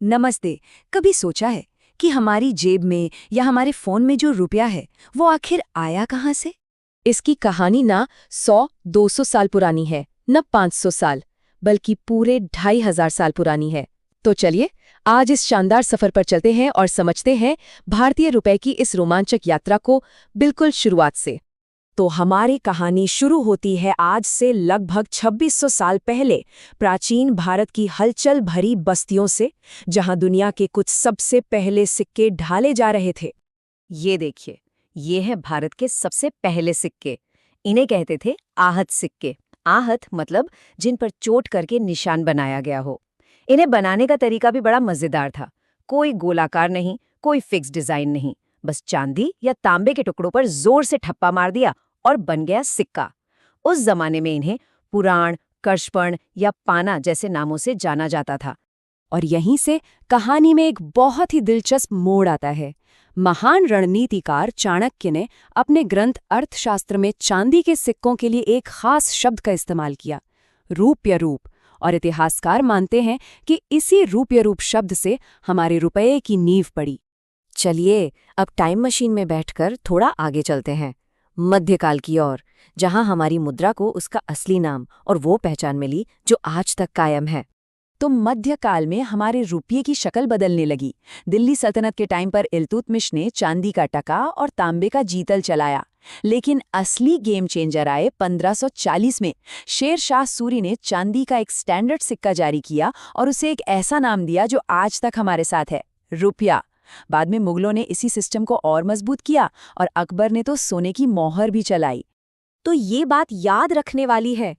नमस्ते। कभी सोचा है कि हमारी जेब में या हमारे फोन में जो रुपया है वो आखिर आया कहाँ से? इसकी कहानी ना 100-200 साल पुरानी है, न 500 साल, बल्कि पूरे 2500 साल पुरानी है। तो चलिए आज इस शानदार सफर पर चलते हैं और समझते हैं भारतीय रुपए की इस रोमांचक यात्रा को बिल्कुल शुरुआत से। तो हमारी कहानी शुरू होती है आज से लगभग 2600 साल पहले, प्राचीन भारत की हलचल भरी बस्तियों से, जहां दुनिया के कुछ सबसे पहले सिक्के ढाले जा रहे थे। ये देखिए, ये है भारत के सबसे पहले सिक्के। इन्हें कहते थे आहत सिक्के। आहत मतलब जिन पर चोट करके निशान बनाया गया हो। इन्हें बनाने का तरीका भी बड़ा मजेदार था। कोई गोलाकार नहीं, कोई फिक्स डिजाइन नहीं, बस चांदी या तांबे के टुकड़ों पर जोर से ठप्पा मार दिया और बन गया सिक्का। उस जमाने में इन्हें पुराण, कर्षपण या पाना जैसे नामों से जाना जाता था। और यहीं से कहानी में एक बहुत ही दिलचस्प मोड़ आता है। महान रणनीतिकार चाणक्य ने अपने ग्रंथ अर्थशास्त्र में चांदी के सिक्कों के लिए एक खास शब्द का इस्तेमाल किया, रूप्य रूप। और इतिहासकार मानते हैं कि इसी रूप्य रूप शब्द से हमारे रुपये की नींव पड़ी। चलिए अब टाइम मशीन में बैठकर थोड़ा आगे चलते हैं, मध्यकाल की ओर, जहां हमारी मुद्रा को उसका असली नाम और वो पहचान मिली जो आज तक कायम है। तो मध्यकाल में हमारे रुपये की शक्ल बदलने लगी। दिल्ली सल्तनत के टाइम पर इल्तुतमिश ने चांदी का टका और तांबे का जीतल चलाया। लेकिन असली गेम चेंजर आए 1540 में। शेर शाह सूरी ने चांदी का एक स्टैंडर्ड सिक्का जारी किया और उसे एक ऐसा नाम दिया जो आज तक हमारे साथ है, रुपया। बाद में मुगलों ने इसी सिस्टम को और मजबूत किया और अकबर ने तो सोने की मोहर भी चलाई। तो ये बात याद रखने वाली है।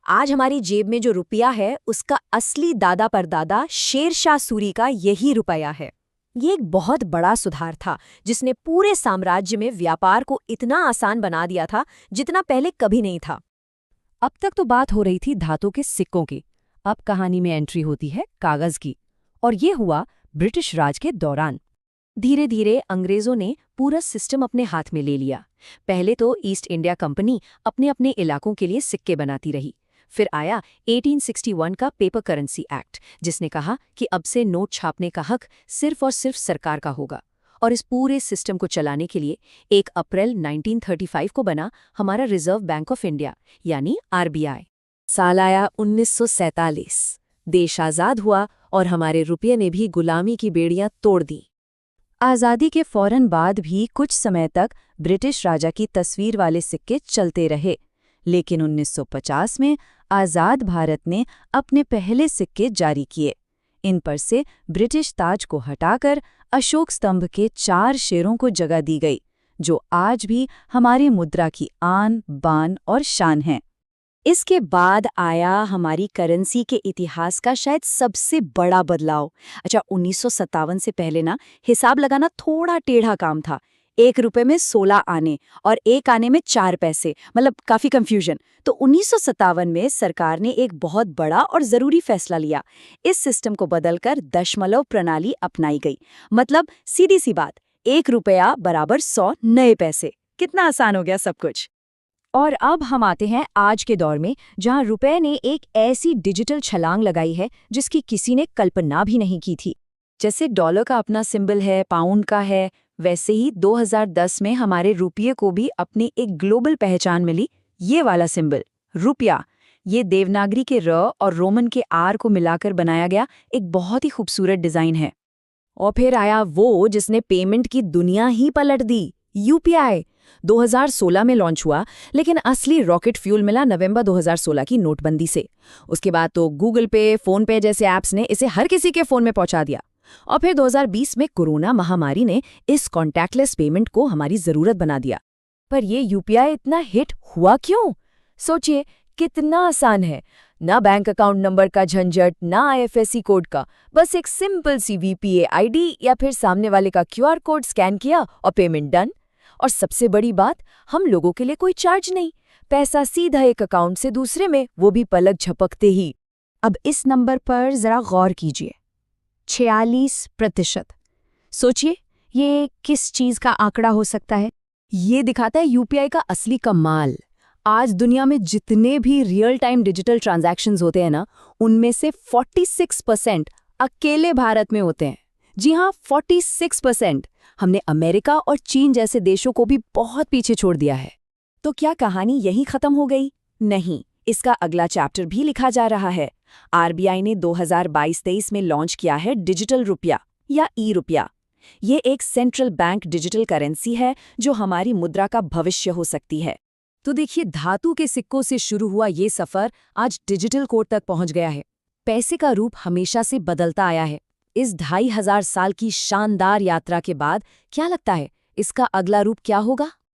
आज हमारी जेब में जो रुपया है उसका असली दादा परदादा शेर शाह सूरी का यही रुपया है। ये एक बहुत बड़ा सुधार था जिसने पूरे साम्राज्य में व्यापार को इतना आसान बना दिया था जितना पहले कभी नहीं था। अब तक तो बात हो रही थी धातु के सिक्कों की। अब कहानी में एंट्री होती है कागज की। और ये हुआ ब्रिटिश राज के दौरान। धीरे धीरे अंग्रेजों ने पूरा सिस्टम अपने हाथ में ले लिया। पहले तो ईस्ट इंडिया कंपनी अपने अपने इलाकों के लिए सिक्के बनाती रही। फिर आया 1861 का पेपर करेंसी एक्ट, जिसने कहा कि अब से नोट छापने का हक सिर्फ और सिर्फ सरकार का होगा। और इस पूरे सिस्टम को चलाने के लिए 1 अप्रैल 1935 को बना हमारा रिजर्व बैंक ऑफ इंडिया यानी RBI। साल आया 1947। देश आज़ाद हुआ और हमारे रुपये ने भी गुलामी की बेड़ियां तोड़ दी। आज़ादी के फौरन बाद भी कुछ समय तक ब्रिटिश राजा की तस्वीर वाले सिक्के चलते रहे, लेकिन 1950 में आज़ाद भारत ने अपने पहले सिक्के जारी किए। इन पर से ब्रिटिश ताज को हटाकर अशोक स्तंभ के 4 शेरों को जगह दी गई, जो आज भी हमारी मुद्रा की आन, बान और शान हैं। इसके बाद आया हमारी करेंसी के इतिहास का शायद सबसे बड़ा बदलाव। अच्छा, 1957 से पहले ना हिसाब लगाना थोड़ा टेढ़ा काम था। 1 रुपए में 16 आने और 1 आने में 4 पैसे, मतलब काफी कंफ्यूजन। तो 1957 में सरकार ने एक बहुत बड़ा और जरूरी फैसला लिया। इस सिस्टम को बदलकर दशमलव प्रणाली अपनाई गई। मतलब सीधी सी बात, 1 रुपया बराबर 100 नए पैसे। कितना आसान हो गया सब कुछ। और अब हम आते हैं आज के दौर में, जहां रुपए ने एक ऐसी डिजिटल छलांग लगाई है जिसकी किसी ने कल्पना भी नहीं की थी। जैसे डॉलर का अपना सिंबल है, पाउंड का है, वैसे ही 2010 में हमारे रुपये को भी अपनी एक ग्लोबल पहचान मिली। ये वाला सिंबल, रुपया, ये देवनागरी के र और रोमन के आर को मिलाकर बनाया गया एक बहुत ही खूबसूरत डिजाइन है। और फिर आया वो जिसने पेमेंट की दुनिया ही पलट दी, UPI। 2016 में लॉन्च हुआ, लेकिन असली रॉकेट फ्यूल मिला नवंबर 2016 की नोटबंदी से। उसके बाद तो गूगल पे, फोन पे जैसे ऐप्स ने इसे हर किसी के फोन में पहुंचा दिया। और फिर 2020 में कोरोना महामारी ने इस कॉन्टैक्टलेस पेमेंट को हमारी जरूरत बना दिया। पर ये UPI इतना हिट हुआ क्यों? सोचिए कितना आसान है। ना बैंक अकाउंट नंबर का झंझट, ना IFSC कोड का, बस एक सिंपल सी VPA ID या फिर सामने वाले का QR कोड स्कैन किया और पेमेंट डन। और सबसे बड़ी बात, हम लोगों के लिए कोई चार्ज नहीं, पैसा सीधा एक अकाउंट से दूसरे में, वो भी पलक झपकते ही। अब इस नंबर पर जरा गौर कीजिए, 46%। सोचिए ये किस चीज का आंकड़ा हो सकता है? ये दिखाता है UPI का असली कमाल। आज दुनिया में जितने भी रियल टाइम डिजिटल ट्रांजैक्शंस होते हैं ना, उनमें से 46% अकेले भारत में होते हैं। जी हाँ, 46%। हमने अमेरिका और चीन जैसे देशों को भी बहुत पीछे छोड़ दिया है। तो क्या कहानी यहीं खत्म हो गई? नहीं, इसका अगला चैप्टर भी लिखा जा रहा है। आरबीआई ने 2022-23 में लॉन्च किया है डिजिटल रुपया या ई-रुपया। ये एक सेंट्रल बैंक डिजिटल करेंसी है जो हमारी मुद्रा का भविष्य हो सकती है। तो देखिए, धातु के सिक्कों से शुरू हुआ ये सफर आज डिजिटल कोड तक पहुंच गया है। पैसे का रूप हमेशा से बदलता आया है। इस 2500 साल की शानदार यात्रा के बाद क्या लगता है, इसका अगला रूप क्या होगा?